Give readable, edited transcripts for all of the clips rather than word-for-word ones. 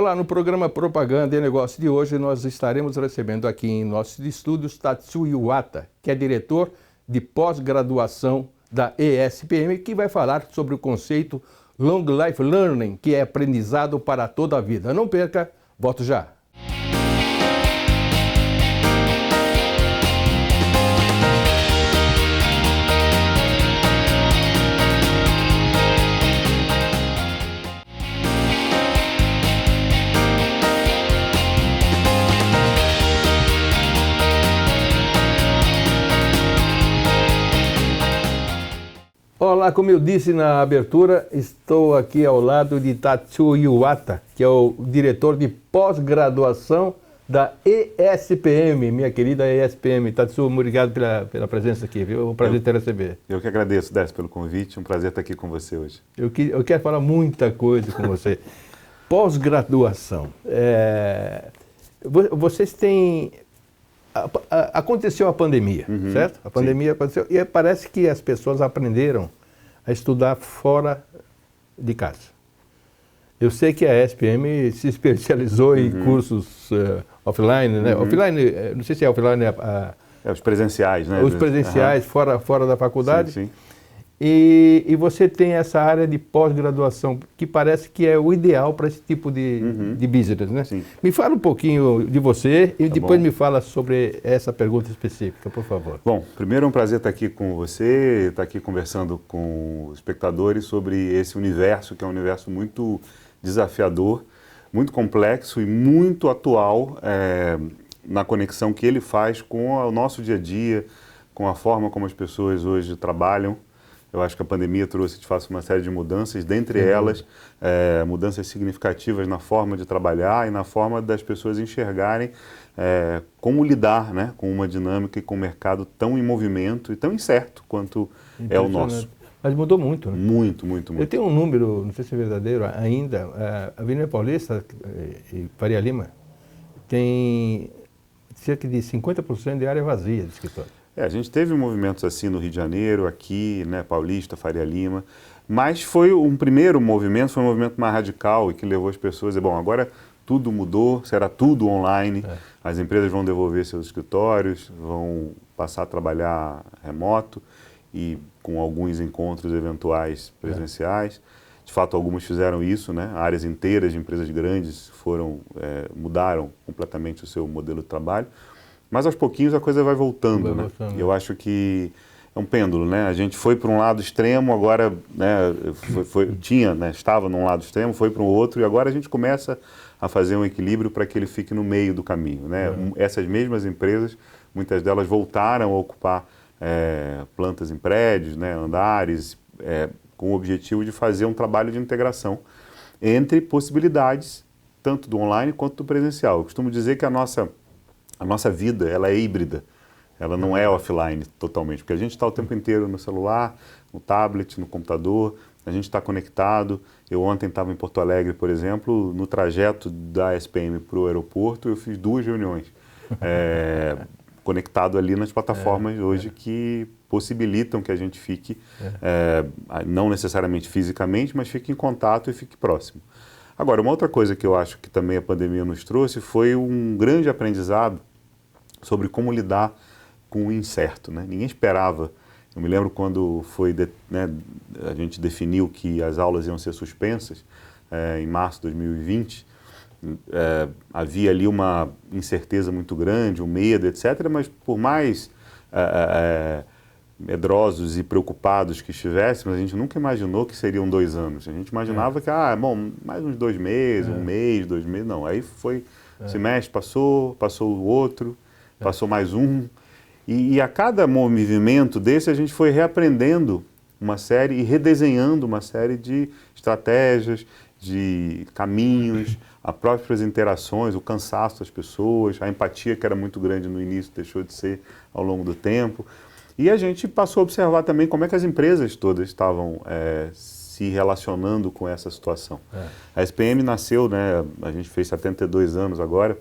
Olá, no programa Propaganda e Negócio de hoje nós estaremos recebendo aqui em nossos estúdios Tatsuo Iwata, que é diretor de pós-graduação da ESPM, que vai falar sobre o conceito Long Life Learning, que é aprendizado para toda a vida. Não perca, volto já. Olá, como eu disse na abertura, estou aqui ao lado de Tatsuo Iwata, que é o diretor de pós-graduação da ESPM, minha querida ESPM. Tatsuo, obrigado pela presença aqui, viu? É um prazer te receber. Eu que agradeço, Décio, pelo convite. Um prazer estar aqui com você hoje. Eu quero falar muita coisa com você. Pós-graduação. Vocês têm... Aconteceu a pandemia, certo? A pandemia aconteceu e parece que as pessoas aprenderam a estudar fora de casa. Eu sei que a ESPM se especializou em cursos offline, né? Offline, não sei se é offline... os presenciais, né? Os presenciais, fora da faculdade. Sim, sim. E você tem essa área de pós-graduação, que parece que é o ideal para esse tipo de business, né? Sim. Me fala um pouquinho de você e depois bom. Me fala sobre essa pergunta específica, por favor. Bom, primeiro é um prazer estar aqui com você, estar aqui conversando com os espectadores sobre esse universo, que é um universo muito desafiador, muito complexo e muito atual na conexão que ele faz com o nosso dia a dia, com a forma como as pessoas hoje trabalham. Eu acho que a pandemia trouxe, de fato, uma série de mudanças, dentre elas, mudanças significativas na forma de trabalhar e na forma das pessoas enxergarem como lidar, né, com uma dinâmica e com um mercado tão em movimento e tão incerto quanto é o nosso. Mas mudou muito, né? Muito. Eu tenho um número, não sei se é verdadeiro ainda, a Avenida Paulista e Faria Lima tem cerca de 50% de área vazia de escritório. A gente teve movimentos assim no Rio de Janeiro, aqui, né, Paulista, Faria Lima, mas foi um primeiro movimento, foi um movimento mais radical e que levou as pessoas a dizer, bom, agora tudo mudou, será tudo online, as empresas vão devolver seus escritórios, vão passar a trabalhar remoto e com alguns encontros eventuais presenciais. De fato, algumas fizeram isso, né? Áreas inteiras de empresas grandes mudaram completamente o seu modelo de trabalho. Mas aos pouquinhos a coisa vai voltando, né? E eu acho que é um pêndulo, né? A gente foi para um lado extremo, agora, né, estava num lado extremo, foi para o outro, e agora a gente começa a fazer um equilíbrio para que ele fique no meio do caminho, né? Essas mesmas empresas, muitas delas voltaram a ocupar plantas em prédios, né, andares, com o objetivo de fazer um trabalho de integração entre possibilidades, tanto do online quanto do presencial. Eu costumo dizer que a nossa vida, ela é híbrida, ela não é offline totalmente, porque a gente está o tempo inteiro no celular, no tablet, no computador, a gente está conectado. Eu ontem estava em Porto Alegre, por exemplo, no trajeto da SPM para o aeroporto, eu fiz 2 reuniões, conectado ali nas plataformas hoje que possibilitam que a gente fique, não necessariamente fisicamente, mas fique em contato e fique próximo. Agora, uma outra coisa que eu acho que também a pandemia nos trouxe foi um grande aprendizado sobre como lidar com o incerto, né? Ninguém esperava. Eu me lembro quando a gente definiu que as aulas iam ser suspensas, em março de 2020, havia ali uma incerteza muito grande, um medo, etc., mas por mais medrosos e preocupados que estivéssemos, a gente nunca imaginou que seriam 2 anos. A gente imaginava que, mais uns 2 meses, 1 mês, 2 meses, não. Aí foi, semestre passou o outro, passou mais um. E a cada movimento desse, a gente foi reaprendendo uma série e redesenhando uma série de estratégias, de caminhos, as próprias interações, o cansaço das pessoas, a empatia que era muito grande no início, deixou de ser ao longo do tempo. E a gente passou a observar também como é que as empresas todas estavam se relacionando com essa situação. A SPM nasceu, né, a gente fez 72 anos agora,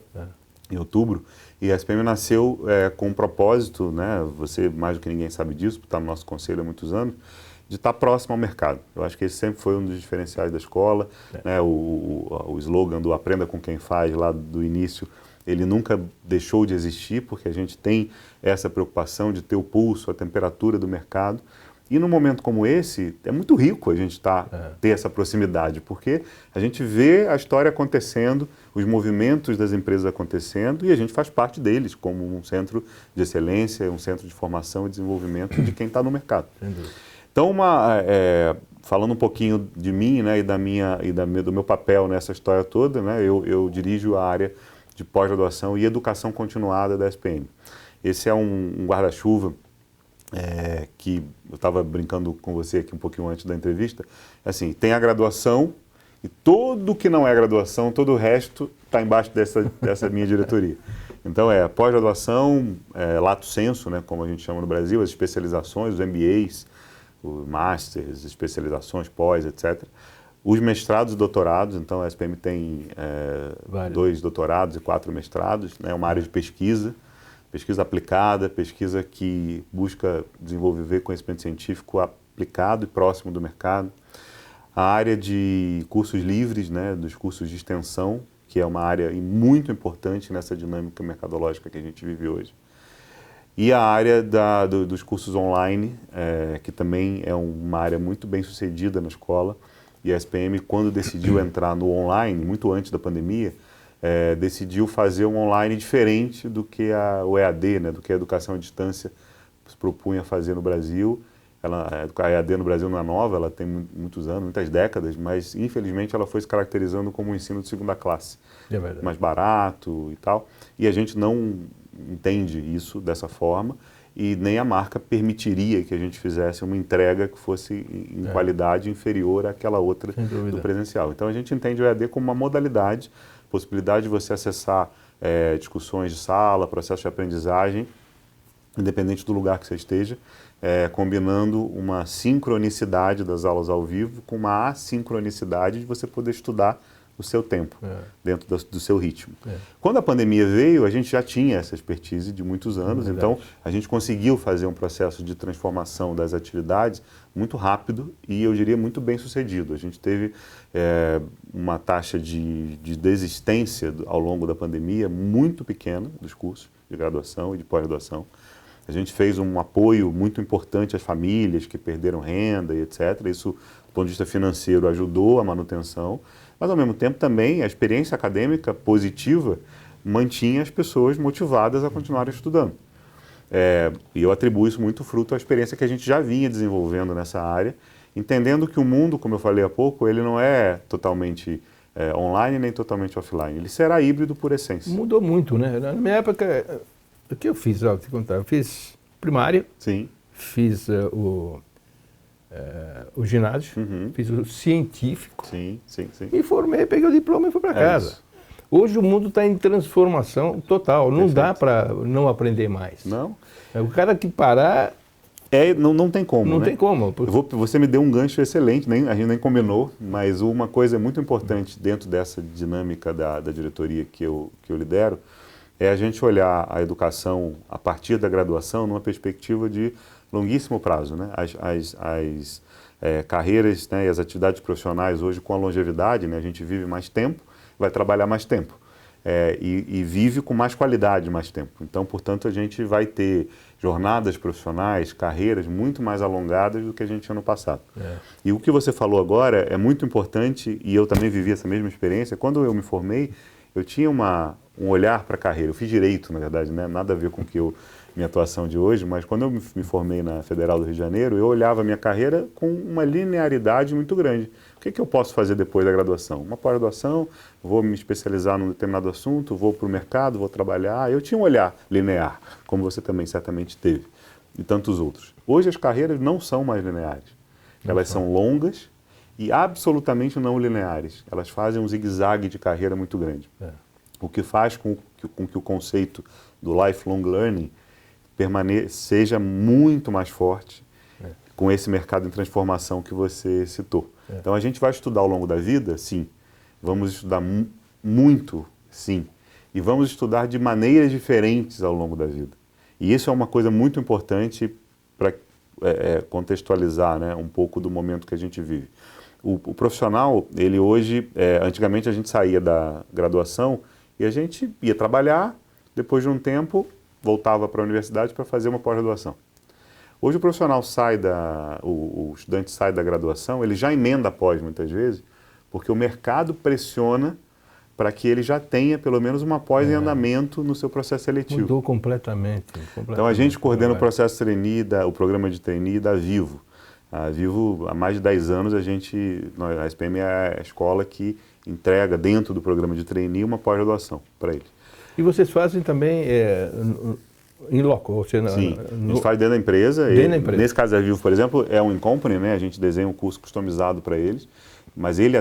em outubro, E a SPM nasceu com um propósito, né? Você mais do que ninguém sabe disso, porque está no nosso conselho há muitos anos, de estar próximo ao mercado. Eu acho que esse sempre foi um dos diferenciais da escola, né? O slogan do Aprenda com quem faz, lá do início, ele nunca deixou de existir, porque a gente tem essa preocupação de ter o pulso, a temperatura do mercado. E num momento como esse, é muito rico a gente ter essa proximidade, porque a gente vê a história acontecendo, os movimentos das empresas acontecendo, e a gente faz parte deles, como um centro de excelência, um centro de formação e desenvolvimento de quem está no mercado. Então, falando um pouquinho de mim, né, do meu papel nessa história toda, né, eu dirijo a área de pós-graduação e educação continuada da SPM. Esse é um guarda-chuva que eu estava brincando com você aqui um pouquinho antes da entrevista. Assim, tem a graduação e tudo que não é graduação, todo o resto está embaixo dessa minha diretoria. Então, pós-graduação, lato sensu, né, como a gente chama no Brasil, as especializações, os MBAs, os Masters, especializações, pós, etc. Os mestrados e doutorados, então a SPM tem 2 doutorados e 4 mestrados, né, uma área de pesquisa aplicada, pesquisa que busca desenvolver conhecimento científico aplicado e próximo do mercado. A área de cursos livres, né, dos cursos de extensão, que é uma área muito importante nessa dinâmica mercadológica que a gente vive hoje. E a área dos cursos online, que também é uma área muito bem sucedida na escola. E a SPM, quando decidiu entrar no online, muito antes da pandemia, decidiu fazer um online diferente do que o EAD, né, do que a educação à distância se propunha fazer no Brasil. A EAD no Brasil não é nova, ela tem muitos anos, muitas décadas, mas infelizmente ela foi se caracterizando como um ensino de segunda classe. É verdade. Mais barato e tal. E a gente não entende isso dessa forma e nem a marca permitiria que a gente fizesse uma entrega que fosse em qualidade inferior àquela outra do presencial. Então a gente entende o EAD como uma modalidade, possibilidade de você acessar discussões de sala, processo de aprendizagem, independente do lugar que você esteja, combinando uma sincronicidade das aulas ao vivo com uma assincronicidade de você poder estudar o seu tempo, dentro do seu ritmo. Quando a pandemia veio, a gente já tinha essa expertise de muitos anos, então a gente conseguiu fazer um processo de transformação das atividades muito rápido e, eu diria, muito bem sucedido. A gente teve uma taxa de desistência ao longo da pandemia muito pequena dos cursos de graduação e de pós-graduação. A gente fez um apoio muito importante às famílias que perderam renda e etc. Isso, do ponto de vista financeiro, ajudou a manutenção, mas, ao mesmo tempo, também a experiência acadêmica positiva mantinha as pessoas motivadas a continuarem estudando. E eu atribuo isso muito fruto à experiência que a gente já vinha desenvolvendo nessa área, entendendo que o mundo, como eu falei há pouco, ele não é totalmente online nem totalmente offline. Ele será híbrido por essência. Mudou muito, né? Na minha época, o que eu fiz? Vou te contar. Eu fiz primária, Sim. Fiz o ginásio, fiz o científico. Sim. Me formei, peguei o diploma e fui para casa. Isso. Hoje o mundo está em transformação total. Não dá para não aprender mais. Não. O cara que parar... não tem como, Não né? tem como. Você me deu um gancho excelente, a gente nem combinou, mas uma coisa muito importante dentro dessa dinâmica da diretoria que eu lidero é a gente olhar a educação a partir da graduação numa perspectiva de longuíssimo prazo, né? As carreiras, né, e as atividades profissionais hoje com a longevidade, né, a gente vive mais tempo, vai trabalhar mais tempo e vive com mais qualidade mais tempo. Então, portanto, a gente vai ter jornadas profissionais, carreiras muito mais alongadas do que a gente tinha no passado. E o que você falou agora é muito importante e eu também vivi essa mesma experiência. Quando eu me formei, eu tinha um olhar para a carreira. Eu fiz direito, na verdade, né? Nada a ver com minha atuação de hoje, mas quando eu me formei na Federal do Rio de Janeiro, eu olhava a minha carreira com uma linearidade muito grande. O que eu posso fazer depois da graduação? Uma pós-graduação, vou me especializar num determinado assunto, vou para o mercado, vou trabalhar. Eu tinha um olhar linear, como você também certamente teve, e tantos outros. Hoje as carreiras não são mais lineares. Elas são longas e absolutamente não lineares. Elas fazem um zigue-zague de carreira muito grande. O que faz com que o conceito do lifelong learning seja muito mais forte com esse mercado em transformação que você citou. Então a gente vai estudar ao longo da vida, sim. Vamos estudar muito, sim. e vamos estudar de maneiras diferentes ao longo da vida. E isso é uma coisa muito importante para contextualizar, né, um pouco do momento que a gente vive. O profissional, ele hoje, antigamente a gente saía da graduação e a gente ia trabalhar, depois de um tempo voltava para a universidade para fazer uma pós-graduação. Hoje o profissional o estudante sai da graduação, ele já emenda após muitas vezes, porque o mercado pressiona para que ele já tenha pelo menos uma pós em andamento no seu processo seletivo. Mudou completamente. Então a gente coordena o processo trainee, o programa de trainee da Vivo. A Vivo, há mais de 10 anos, a SPM é a escola que entrega dentro do programa de trainee uma pós-graduação para eles. E vocês fazem também em loco? Ou seja, sim, a gente faz dentro da empresa. Nesse caso da Vivo, por exemplo, é um in-company, né? A gente desenha um curso customizado para eles. Mas ele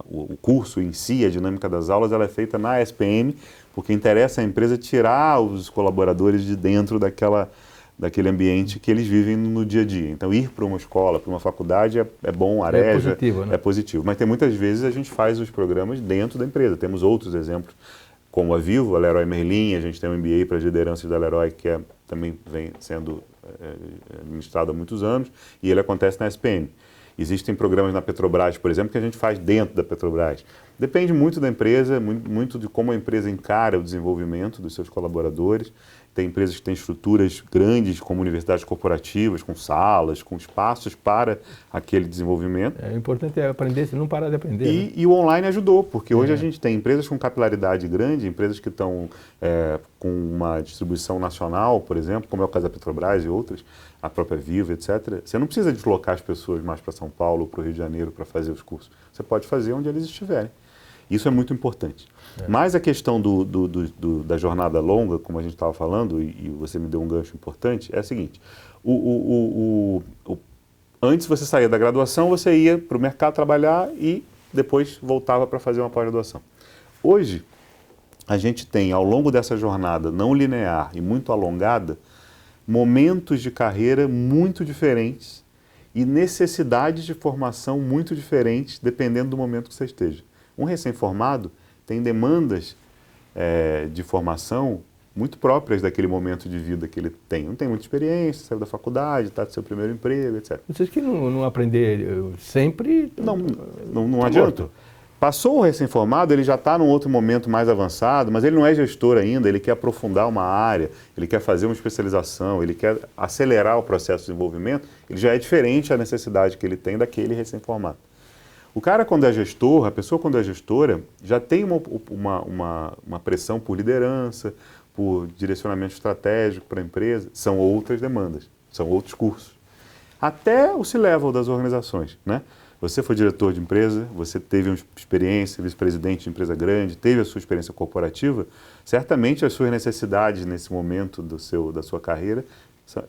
o curso em si, a dinâmica das aulas, ela é feita na SPM, porque interessa à empresa tirar os colaboradores de dentro daquele ambiente que eles vivem no dia a dia. Então, ir para uma escola, para uma faculdade é bom, areja, positivo, né? É positivo. Mas tem muitas vezes a gente faz os programas dentro da empresa. Temos outros exemplos, como a Vivo, a Leroy Merlin, a gente tem um MBA para liderança da Leroy, que também vem sendo administrado há muitos anos, e ele acontece na SPM. Existem programas na Petrobras, por exemplo, que a gente faz dentro da Petrobras. Depende muito da empresa, muito de como a empresa encara o desenvolvimento dos seus colaboradores. Tem empresas que têm estruturas grandes, como universidades corporativas, com salas, com espaços para aquele desenvolvimento. O importante é aprender, se não parar de aprender. E o online ajudou, porque hoje a gente tem empresas com capilaridade grande, empresas que estão com uma distribuição nacional, por exemplo, como é o caso da Petrobras e outras, a própria Vivo, etc. Você não precisa deslocar as pessoas mais para São Paulo ou para o Rio de Janeiro para fazer os cursos. Você pode fazer onde eles estiverem. Isso é muito importante. Mas a questão da jornada longa, como a gente estava falando, e você me deu um gancho importante, é a seguinte. Antes você saía da graduação, você ia para o mercado trabalhar e depois voltava para fazer uma pós-graduação. Hoje, a gente tem, ao longo dessa jornada não linear e muito alongada, momentos de carreira muito diferentes e necessidades de formação muito diferentes, dependendo do momento que você esteja. Um recém-formado tem demandas de formação muito próprias daquele momento de vida que ele tem. Não tem muita experiência, saiu da faculdade, está no seu primeiro emprego, etc. Vocês que não aprender sempre... Não adianta. Passou o recém-formado, ele já está num outro momento mais avançado, mas ele não é gestor ainda, ele quer aprofundar uma área, ele quer fazer uma especialização, ele quer acelerar o processo de desenvolvimento, ele já é diferente a necessidade que ele tem daquele recém-formado. O cara, quando é gestor, a pessoa, quando é gestora, já tem uma pressão por liderança, por direcionamento estratégico para a empresa. São outras demandas, são outros cursos. Até o C-level das organizações, né? Você foi diretor de empresa, você teve uma experiência, vice-presidente de empresa grande, teve a sua experiência corporativa, certamente as suas necessidades nesse momento da sua carreira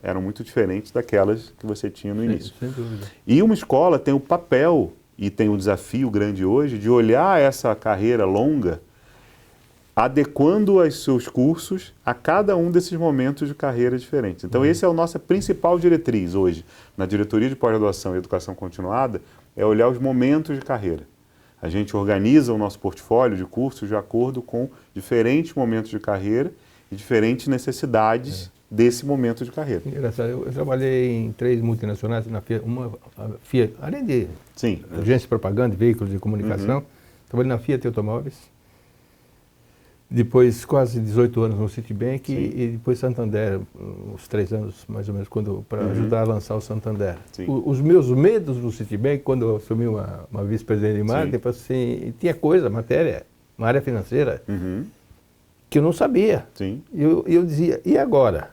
eram muito diferentes daquelas que você tinha no início. Sem dúvida. E uma escola tem o papel e tem um desafio grande hoje de olhar essa carreira longa, adequando os seus cursos a cada um desses momentos de carreira diferentes. Então, essa é a nossa principal diretriz hoje, na diretoria de pós-graduação e educação continuada, é olhar os momentos de carreira. A gente organiza o nosso portfólio de cursos de acordo com diferentes momentos de carreira e diferentes necessidades desse momento de carreira. Engraçado, eu trabalhei em 3 multinacionais, na Fiat, Fiat, além de agência de propaganda, veículos de comunicação, trabalhei na Fiat Automóveis, depois quase 18 anos no Citibank e depois Santander, uns 3 anos mais ou menos, para ajudar a lançar o Santander. Os meus medos do Citibank, quando eu assumi uma vice-presidente de marketing, assim, tinha matéria, uma área financeira, que eu não sabia. Eu dizia, e agora?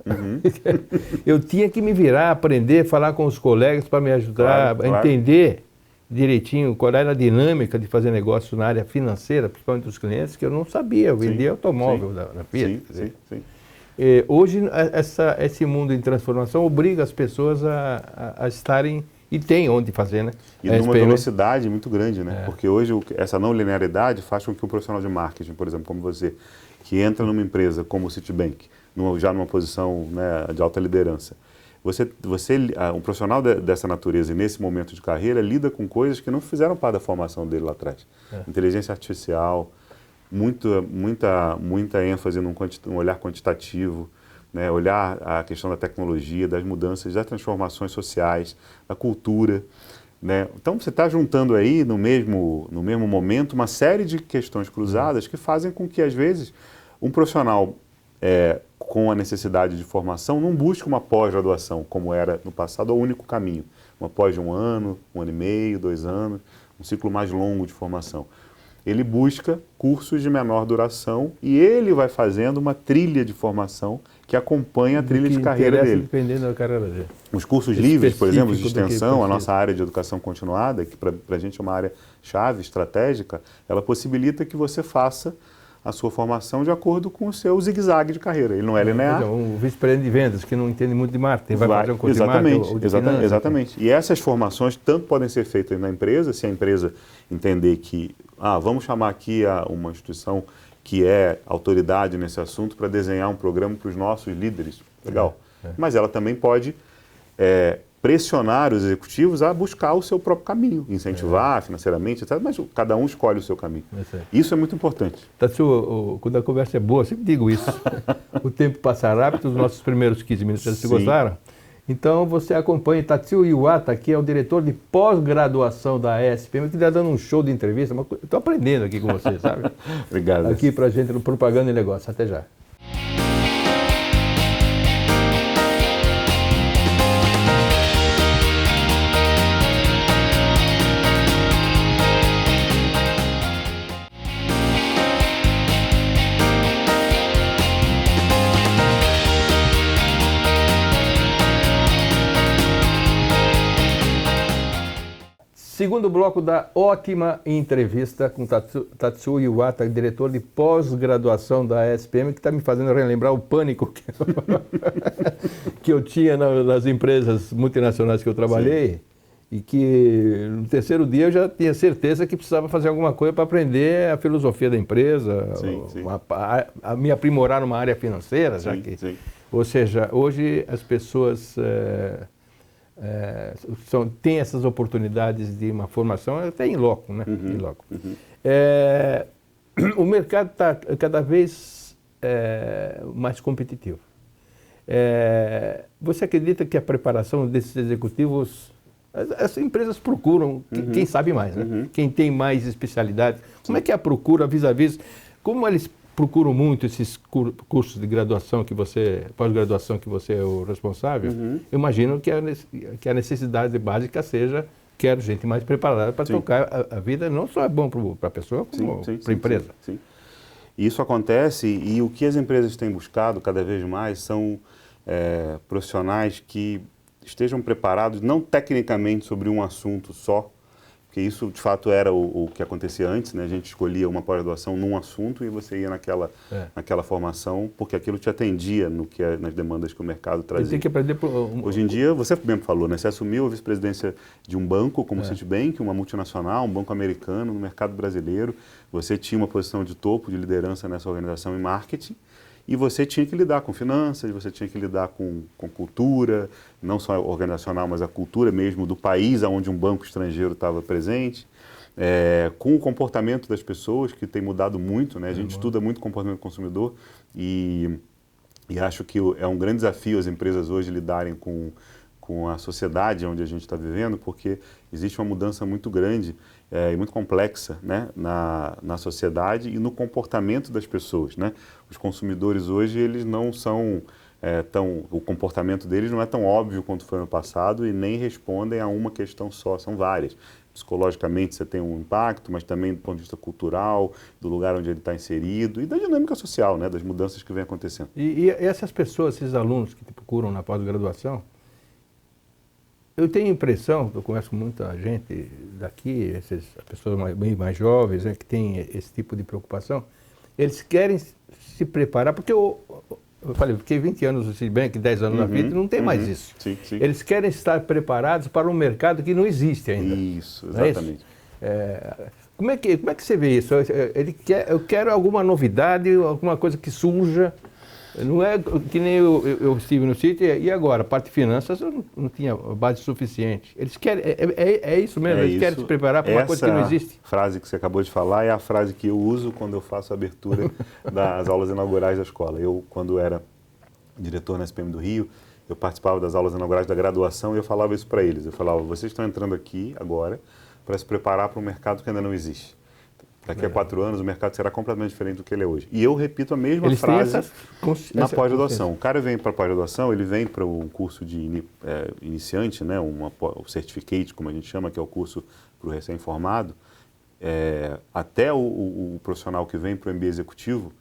Eu tinha que me virar, aprender, falar com os colegas para me ajudar a entender direitinho qual era a dinâmica de fazer negócio na área financeira, principalmente dos clientes, que eu não sabia. Eu vendia automóvel na Fiat. Hoje, esse mundo em transformação obriga as pessoas a estarem, e tem onde fazer, né? E numa velocidade muito grande, né? Porque hoje essa não linearidade faz com que um profissional de marketing, por exemplo, como você, que entra numa empresa como o Citibank, já numa posição, né, de alta liderança, um profissional dessa natureza e nesse momento de carreira lida com coisas que não fizeram parte da formação dele lá atrás. Inteligência artificial, muita ênfase num olhar quantitativo, né? Olhar a questão da tecnologia, das mudanças, das transformações sociais, da cultura, né? Então você está juntando aí no mesmo momento uma série de questões cruzadas que fazem com que às vezes um profissional com a necessidade de formação não busque uma pós-graduação como era no passado, o único caminho, uma pós de 1 ano, 1 ano e meio, 2 anos, um ciclo mais longo de formação. Ele busca cursos de menor duração e ele vai fazendo uma trilha de formação que acompanha a trilha de carreira dele. Dependendo da carreira dele. Os cursos livres, por exemplo, de extensão, a nossa área de educação continuada, que para a gente é uma área chave, estratégica, ela possibilita que você faça a sua formação de acordo com o seu zigue-zague de carreira. Ele não é linear. Um vice-presidente de vendas que não entende muito de marketing, vai fazer um curso de marketing ou de finanças. Exatamente. E essas formações tanto podem ser feitas na empresa, se a empresa entender que, vamos chamar aqui uma instituição que é autoridade nesse assunto para desenhar um programa para os nossos líderes. Legal. Mas ela também pode pressionar os executivos a buscar o seu próprio caminho, incentivar financeiramente, etc. Mas cada um escolhe o seu caminho. Isso é muito importante. Tatsuo, quando a conversa é boa, eu sempre digo isso. O tempo passa rápido, os nossos primeiros 15 minutos já se gostaram. Então você acompanha Tatsuo Iwata, que é o diretor de pós-graduação da ESPM, que está dando um show de entrevista. Estou aprendendo aqui com você, sabe? Obrigado. Aqui para a gente no Propaganda e Negócio. Até já. Segundo bloco da ótima entrevista com Tatsuo Iwata, diretor de pós-graduação da ESPM, que está me fazendo relembrar o pânico que eu tinha nas empresas multinacionais que eu trabalhei. E que no terceiro dia eu já tinha certeza que precisava fazer alguma coisa para aprender a filosofia da empresa, a me aprimorar numa área financeira. Ou seja, hoje as pessoas... tem essas oportunidades de uma formação até em loco, né? Em loco. O mercado está cada vez mais competitivo. Você acredita que a preparação desses executivos, as empresas procuram quem sabe mais, né? Quem tem mais especialidade? Como é que é a procura vis-à-vis? Como eles procuram muito esses cursos de graduação pós-graduação que você é o responsável? Eu imagino que a necessidade básica seja, quero gente mais preparada para tocar a vida, não só é bom para a pessoa, como para a empresa. Sim. Isso acontece e o que as empresas têm buscado cada vez mais são profissionais que estejam preparados, não tecnicamente sobre um assunto só, porque isso, de fato, era o que acontecia antes, né? A gente escolhia uma pós-graduação num assunto e você ia naquela formação, porque aquilo te atendia nas demandas que o mercado trazia. Tem que aprender Hoje em dia, você mesmo falou, né? Você assumiu a vice-presidência de um banco, como o Citibank, uma multinacional, um banco americano, no mercado brasileiro. Você tinha uma posição de topo, de liderança nessa organização em marketing. E você tinha que lidar com finanças, você tinha que lidar com cultura, não só organizacional, mas a cultura mesmo do país onde um banco estrangeiro estava presente, com o comportamento das pessoas, que tem mudado muito, né? A gente estuda muito o comportamento do consumidor e acho que é um grande desafio as empresas hoje lidarem com a sociedade onde a gente está vivendo, porque existe uma mudança muito grande e muito complexa, né, na sociedade e no comportamento das pessoas, né? Os consumidores hoje, eles não são o comportamento deles não é tão óbvio quanto foi no passado e nem respondem a uma questão só, são várias. Psicologicamente você tem um impacto, mas também do ponto de vista cultural, do lugar onde ele está inserido e da dinâmica social, né, das mudanças que vem acontecendo. E essas pessoas, esses alunos que te procuram na pós-graduação, eu tenho a impressão, eu converso com muita gente daqui, essas pessoas bem mais jovens, né, que têm esse tipo de preocupação, eles querem se preparar, porque eu falei, fiquei 20 anos no Citibank, 10 anos na vida, não tem mais isso. Sim. Eles querem estar preparados para um mercado que não existe ainda. Isso, exatamente. Como é que você vê isso? Eu quero alguma novidade, alguma coisa que surja Não é que nem eu estive no sítio e agora, a parte de finanças eu não tinha base suficiente. Eles querem, é isso mesmo, eles querem se preparar para uma coisa que não existe. Essa frase que você acabou de falar é a frase que eu uso quando eu faço a abertura das aulas inaugurais da escola. Eu, quando era diretor na SPM do Rio, eu participava das aulas inaugurais da graduação e eu falava isso para eles. Eu falava, vocês estão entrando aqui agora para se preparar para um mercado que ainda não existe. Daqui a 4 anos o mercado será completamente diferente do que ele é hoje. E eu repito a mesma frase na pós-graduação. O cara vem para a pós-graduação, ele vem para um curso de iniciante, né, o certificate, como a gente chama, que é o curso para o recém-formado, até o profissional que vem para o MBA executivo,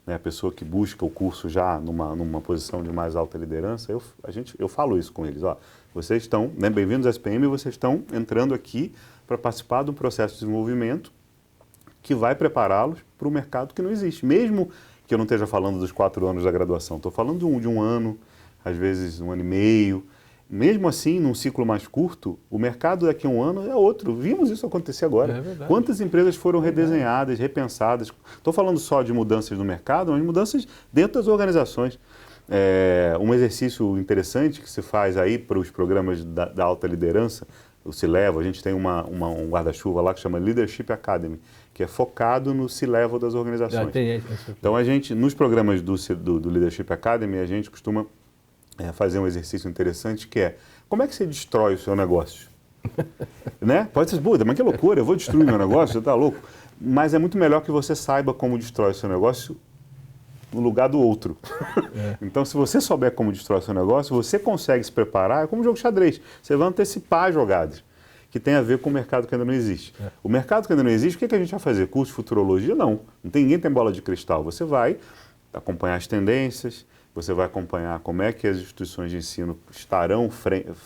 né, a pessoa que busca o curso já numa posição de mais alta liderança, eu falo isso com eles. Ó, vocês estão, né, bem-vindos à SPM, vocês estão entrando aqui para participar de um processo de desenvolvimento que vai prepará-los para o mercado que não existe. Mesmo que eu não esteja falando dos 4 anos da graduação, estou falando de um ano, às vezes 1 ano e meio. Mesmo assim, num ciclo mais curto, o mercado daqui a 1 ano é outro. Vimos isso acontecer agora. É verdade. Quantas empresas foram redesenhadas, repensadas? Estou falando só de mudanças no mercado, mas mudanças dentro das organizações. Um exercício interessante que se faz aí para os programas da alta liderança, o C-Level, a gente tem um guarda-chuva lá que chama Leadership Academy, que é focado no C-Level das organizações. Então, a gente, nos programas do Leadership Academy, a gente costuma fazer um exercício interessante que é, como é que você destrói o seu negócio? Né? Pode ser, puta, mas que loucura, eu vou destruir meu negócio, você está louco? Mas é muito melhor que você saiba como destrói o seu negócio no lugar do outro. Então, se você souber como destrói o seu negócio, você consegue se preparar, é como um jogo de xadrez, você vai antecipar jogadas que tem a ver com o mercado que ainda não existe. O mercado que ainda não existe, o que a gente vai fazer? Curso de futurologia? Não. Ninguém tem bola de cristal. Você vai acompanhar as tendências, você vai acompanhar como é que as instituições de ensino estarão,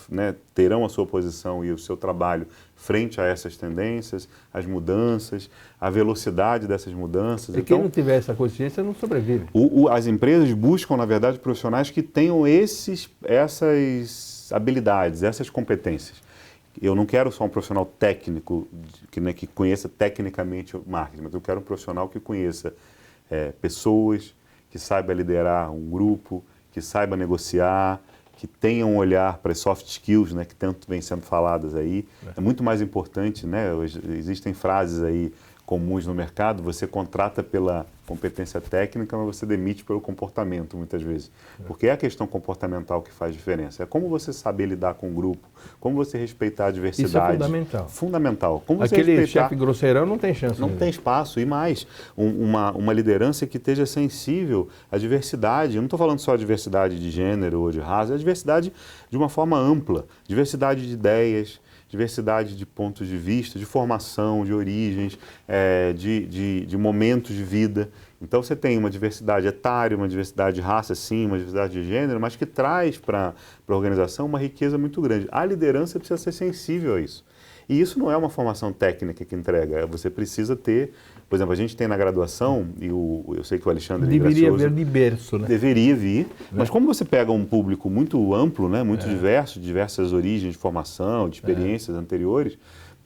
né, terão a sua posição e o seu trabalho frente a essas tendências, as mudanças, a velocidade dessas mudanças. E quem não tiver essa consciência não sobrevive. As empresas buscam, na verdade, profissionais que tenham essas habilidades, essas competências. Eu não quero só um profissional técnico, que conheça tecnicamente o marketing, mas eu quero um profissional que conheça pessoas, que saiba liderar um grupo, que saiba negociar, que tenha um olhar para as soft skills, né, que tanto vem sendo faladas aí. É muito mais importante, né? Existem frases aí comuns no mercado, você contrata pela competência técnica, mas você demite pelo comportamento, muitas vezes. Porque é a questão comportamental que faz diferença. É como você saber lidar com o grupo, como você respeitar a diversidade. Isso é fundamental. Fundamental. Como você Aquele chefe grosseirão não tem chance. Não tem espaço. E mais, uma liderança que esteja sensível à diversidade. Eu não estou falando só de diversidade de gênero ou de raça, é a diversidade de uma forma ampla. Diversidade de ideias, diversidade de pontos de vista, de formação, de origens, de momentos de vida. Então você tem uma diversidade etária, uma diversidade de raça, sim, uma diversidade de gênero, mas que traz para a organização uma riqueza muito grande. A liderança precisa ser sensível a isso. E isso não é uma formação técnica que entrega, você precisa ter, por exemplo, a gente tem na graduação, e eu sei que o Alexandre deveria vir de berço, né? Deveria vir, mas como você pega um público muito amplo, né, muito diverso, de diversas origens de formação, de experiências anteriores,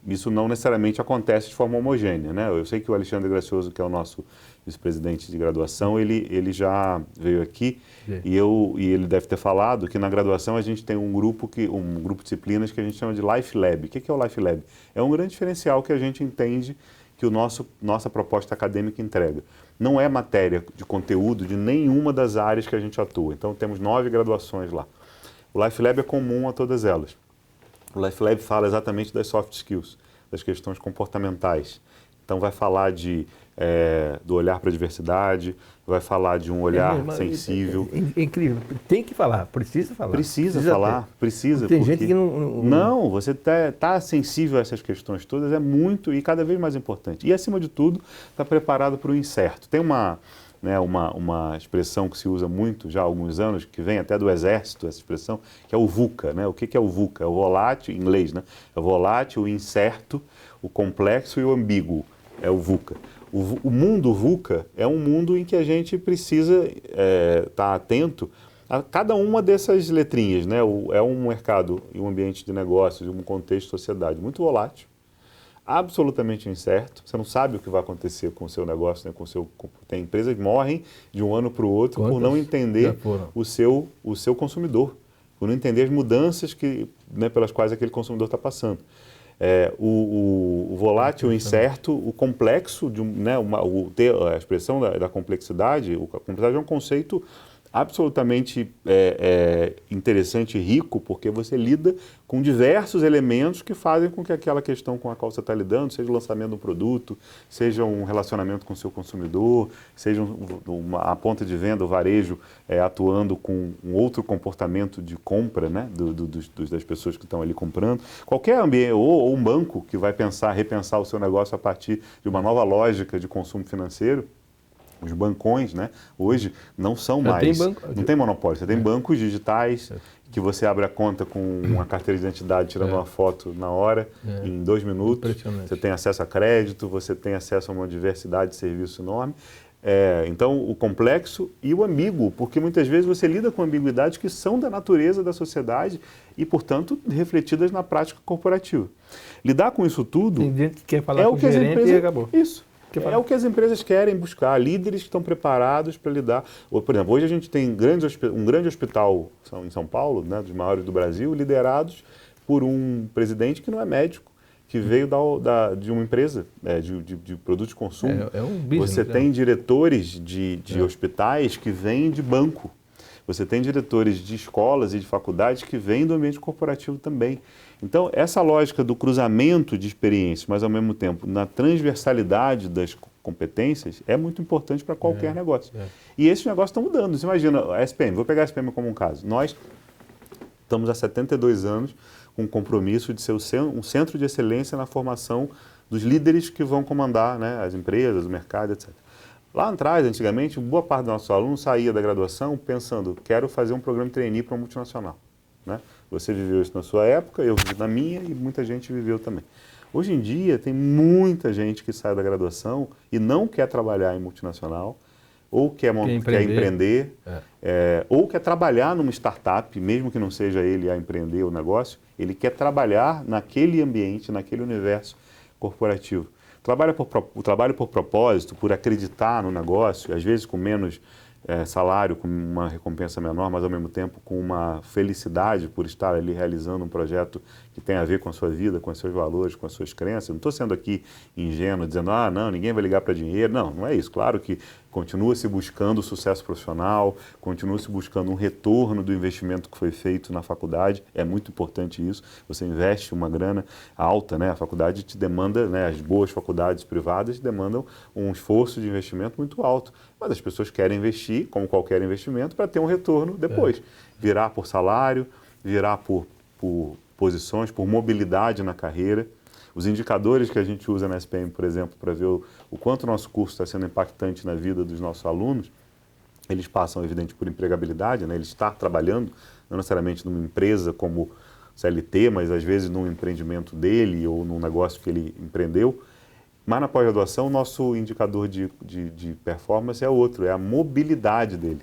isso não necessariamente acontece de forma homogênea, né? Eu sei que o Alexandre Gracioso, que é o nosso vice-presidente de graduação, ele já veio aqui e ele deve ter falado que na graduação a gente tem um grupo de disciplinas que a gente chama de Life Lab. O que é o Life Lab? É um grande diferencial que a gente entende que nossa proposta acadêmica entrega. Não é matéria de conteúdo de nenhuma das áreas que a gente atua. Então temos 9 graduações lá. O Life Lab é comum a todas elas. O Life Lab fala exatamente das soft skills, das questões comportamentais. Então vai falar do olhar para a diversidade, vai falar de um olhar sensível. É incrível, tem que falar, precisa falar. Precisa. Tem gente que não... Não, você tá sensível a essas questões todas, é muito e cada vez mais importante. E acima de tudo, está preparado para o incerto. Tem uma expressão que se usa muito já há alguns anos, que vem até do Exército, essa expressão, que é o VUCA. Né? O que é o VUCA? É o volátil, em inglês, né? É o volátil, o incerto, o complexo e o ambíguo. É o VUCA. O mundo VUCA é um mundo em que a gente precisa estar atento a cada uma dessas letrinhas. Né? É um mercado e um ambiente de negócios, um contexto de sociedade muito volátil, absolutamente incerto, você não sabe o que vai acontecer com o seu negócio, né, tem empresas que morrem de um ano para o outro por não entender o seu consumidor, por não entender as mudanças né, pelas quais aquele consumidor está passando. O volátil, o incerto, o complexo, né, a expressão da complexidade, a complexidade é um conceito absolutamente interessante e rico, porque você lida com diversos elementos que fazem com que aquela questão com a qual você está lidando, seja o lançamento de um produto, seja um relacionamento com o seu consumidor, seja a ponta de venda, o varejo atuando com um outro comportamento de compra, né, das pessoas que estão ali comprando. Qualquer ambiente, ou um banco que vai repensar o seu negócio a partir de uma nova lógica de consumo financeiro. Os bancões, né, hoje não são mais, não tem monopólio, você tem bancos digitais que você abre a conta com uma carteira de identidade tirando uma foto na hora, em 2 minutos, você tem acesso a crédito, você tem acesso a uma diversidade de serviços enorme. Então, o complexo e o ambíguo, porque muitas vezes você lida com ambiguidades que são da natureza da sociedade e, portanto, refletidas na prática corporativa. Lidar com isso tudo tem gente que quer falar com o gerente e acabou. Isso. É o que as empresas querem buscar, líderes que estão preparados para lidar. Por exemplo, hoje a gente tem um grande hospital em São Paulo, né, dos maiores do Brasil, liderados por um presidente que não é médico, que veio de uma empresa de produtos de consumo. Um business, você tem diretores de hospitais que vêm de banco. Você tem diretores de escolas e de faculdades que vêm do ambiente corporativo também. Então, essa lógica do cruzamento de experiências, mas ao mesmo tempo na transversalidade das competências, é muito importante para qualquer negócio. E esses negócios estão mudando. Você imagina, a SPM, vou pegar a SPM como um caso. Nós estamos há 72 anos com um compromisso de ser um centro de excelência na formação dos líderes que vão comandar, né, as empresas, o mercado, etc. Lá atrás, antigamente, boa parte dos nossos alunos saía da graduação pensando, quero fazer um programa de trainee para uma multinacional. Né? Você viveu isso na sua época, eu vivi na minha e muita gente viveu também. Hoje em dia, tem muita gente que sai da graduação e não quer trabalhar em multinacional, ou quer empreender, ou quer trabalhar numa startup, mesmo que não seja ele a empreender o negócio, ele quer trabalhar naquele ambiente, naquele universo corporativo. O trabalho por propósito, por acreditar no negócio, às vezes com menos salário, com uma recompensa menor, mas ao mesmo tempo com uma felicidade por estar ali realizando um projeto que tem a ver com a sua vida, com os seus valores, com as suas crenças. Não estou sendo aqui ingênuo, dizendo, não, ninguém vai ligar para dinheiro. Não é isso. Claro que continua-se buscando sucesso profissional, continua-se buscando um retorno do investimento que foi feito na faculdade. É muito importante isso. Você investe uma grana alta, né? A faculdade te demanda, né? As boas faculdades privadas demandam um esforço de investimento muito alto. Mas as pessoas querem investir, como qualquer investimento, para ter um retorno depois. Virar por salário, virar por posições, por mobilidade na carreira. Os indicadores que a gente usa na SPM, por exemplo, para ver o quanto o nosso curso está sendo impactante na vida dos nossos alunos, eles passam, evidente, por empregabilidade, né? Ele está trabalhando, não necessariamente numa empresa como CLT, mas às vezes num empreendimento dele ou num negócio que ele empreendeu. Mas na pós-graduação, o nosso indicador de performance é outro, é a mobilidade dele.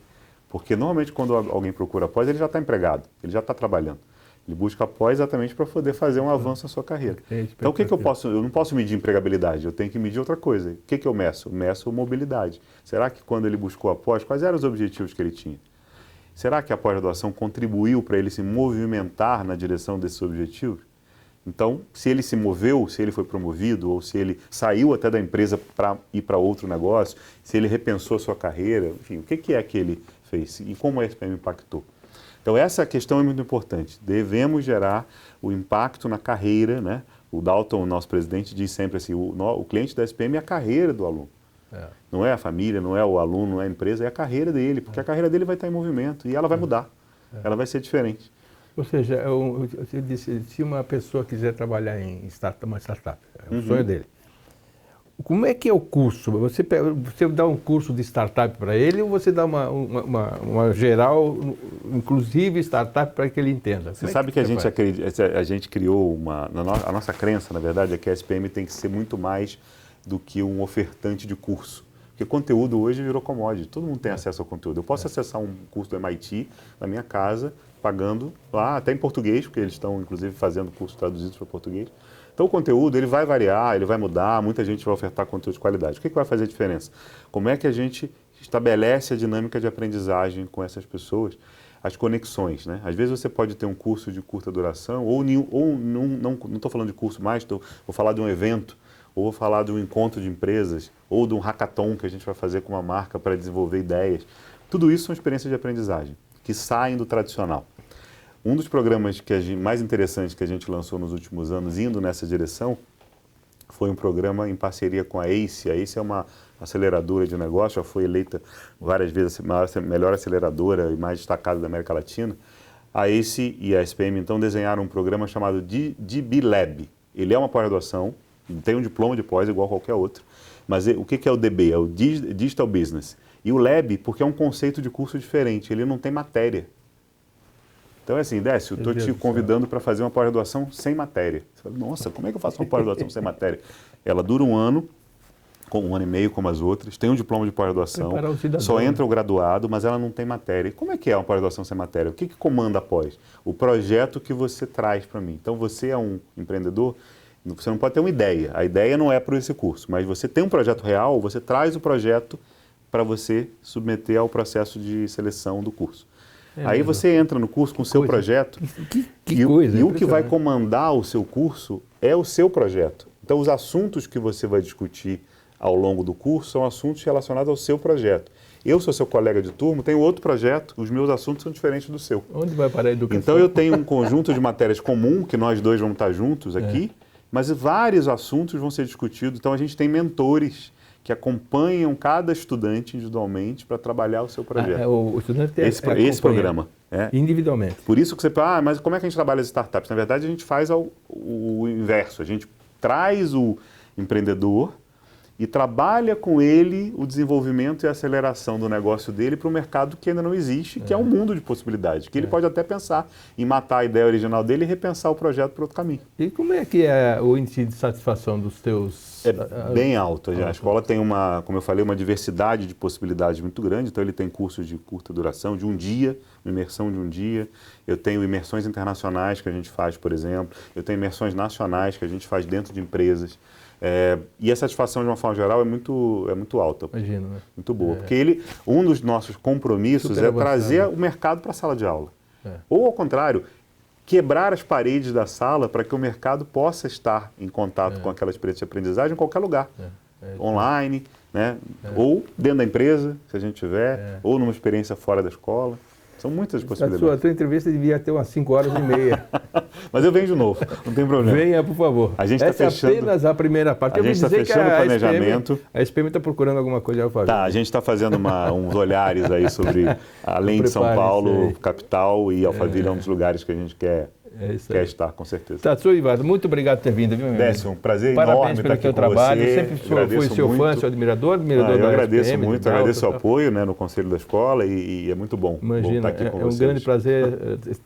Porque normalmente quando alguém procura pós, ele já está empregado, ele já está trabalhando. Ele busca pós exatamente para poder fazer um avanço na sua carreira. Então, o que eu posso? Eu não posso medir empregabilidade, eu tenho que medir outra coisa. O que eu meço? Eu meço mobilidade. Será que quando ele buscou a pós, quais eram os objetivos que ele tinha? Será que a pós-graduação contribuiu para ele se movimentar na direção desses objetivos? Então, se ele se moveu, se ele foi promovido, ou se ele saiu até da empresa para ir para outro negócio, se ele repensou a sua carreira, enfim, o que é que ele fez e como a SPM impactou? Então, essa questão é muito importante. Devemos gerar o impacto na carreira, né? O Dalton, o nosso presidente, diz sempre assim, o cliente da SPM é a carreira do aluno. Não é a família, não é o aluno, não é a empresa, é a carreira dele, porque a carreira dele vai estar em movimento e ela vai mudar, ela vai ser diferente. Ou seja, você disse, se uma pessoa quiser trabalhar em uma startup, é o sonho dele. Como é que é o curso? Você dá um curso de startup para ele ou você dá uma geral, inclusive startup, para que ele entenda? Você sabe que a gente criou a nossa crença, na verdade, é que a SPM tem que ser muito mais do que um ofertante de curso. Porque conteúdo hoje virou commodity, todo mundo tem acesso ao conteúdo. Eu posso acessar um curso do MIT na minha casa pagando lá, até em português, porque eles estão, inclusive, fazendo cursos traduzidos para português. Então, o conteúdo ele vai variar, ele vai mudar, muita gente vai ofertar conteúdo de qualidade. O que vai fazer a diferença? Como é que a gente estabelece a dinâmica de aprendizagem com essas pessoas? As conexões, né? Às vezes você pode ter um curso de curta duração, ou não estou falando de curso mais, vou falar de um evento, ou vou falar de um encontro de empresas, ou de um hackathon que a gente vai fazer com uma marca para desenvolver ideias. Tudo isso são experiências de aprendizagem, que saem do tradicional. Um dos programas mais interessantes que a gente lançou nos últimos anos, indo nessa direção, foi um programa em parceria com a ACE. A ACE é uma aceleradora de negócio, já foi eleita várias vezes a melhor aceleradora e mais destacada da América Latina. A ACE e a SPM, então, desenharam um programa chamado DB Lab. Ele é uma pós-graduação, tem um diploma de pós igual a qualquer outro, mas o que é o DB? É o Digital Business. E o Lab, porque é um conceito de curso diferente, ele não tem matéria. Então é assim, Décio, eu estou te convidando para fazer uma pós-graduação sem matéria. Você fala, nossa, como é que eu faço uma pós-graduação sem matéria? Ela dura um ano, com um ano e meio como as outras, tem um diploma de pós-graduação, só entra o graduado, mas ela não tem matéria. E como é que é uma pós-graduação sem matéria? O que comanda a pós? O projeto que você traz para mim. Então você é um empreendedor, você não pode ter uma ideia. A ideia não é para esse curso, mas você tem um projeto real, você traz o projeto para você submeter ao processo de seleção do curso. Aí você entra no curso com o seu projeto e o que vai comandar o seu curso é o seu projeto. Então, os assuntos que você vai discutir ao longo do curso são assuntos relacionados ao seu projeto. Eu sou seu colega de turma, tenho outro projeto, os meus assuntos são diferentes do seu. Onde vai parar a educação? Então, eu tenho um conjunto de matérias comum, que nós dois vamos estar juntos aqui, mas vários assuntos vão ser discutidos. Então, a gente tem mentores que acompanham cada estudante individualmente para trabalhar o seu projeto. O estudante esse programa. Individualmente. Por isso que você fala, mas como é que a gente trabalha as startups? Na verdade, a gente faz o inverso. A gente traz o empreendedor e trabalha com ele o desenvolvimento e a aceleração do negócio dele para um mercado que ainda não existe, que é um mundo de possibilidades, que ele pode até pensar em matar a ideia original dele e repensar o projeto para outro caminho. E como é que é o índice de satisfação dos teus... É bem alto. A escola tem como eu falei, uma diversidade de possibilidades muito grande. Então, ele tem cursos de curta duração, de um dia, uma imersão de um dia. Eu tenho imersões internacionais que a gente faz, por exemplo. Eu tenho imersões nacionais que a gente faz dentro de empresas. E a satisfação, de uma forma geral, é muito alta. Imagino, né? Muito boa. Porque um dos nossos compromissos é trazer o mercado para a sala de aula. Ou, ao contrário, quebrar as paredes da sala para que o mercado possa estar em contato com aquela experiência de aprendizagem em qualquer lugar. Online, né? Ou dentro da empresa, se a gente tiver, ou numa experiência fora da escola. São muitas possibilidades. A tua entrevista devia ter umas 5 horas e meia. Mas eu venho de novo, não tem problema. Venha, por favor. A gente está fechando... é apenas a primeira parte. A gente está fechando o planejamento. A SPM está procurando alguma coisa a fazer. Tá, a gente está fazendo uns olhares aí sobre, além de São Paulo, capital, e Alphaville é um dos lugares que a gente quer estar, com certeza. Tatsuo Iwata, muito obrigado por ter vindo, viu, meu amigo? Décio, um prazer Parabéns enorme estar aqui pelo teu com trabalho. você. Sempre fui seu fã, seu admirador eu agradeço SPM, muito, agradeço o apoio, né, no Conselho da Escola e é muito bom estar aqui com vocês. É um grande prazer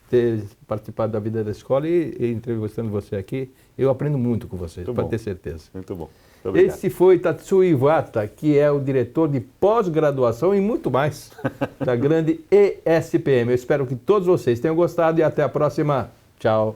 ter participado da vida da escola e entrevistando você aqui. Eu aprendo muito com vocês, pode ter certeza. Muito bom. Muito obrigado. Esse foi Tatsuo Iwata, que é o diretor de pós-graduação e muito mais da grande ESPM. Eu espero que todos vocês tenham gostado e até a próxima. Tchau.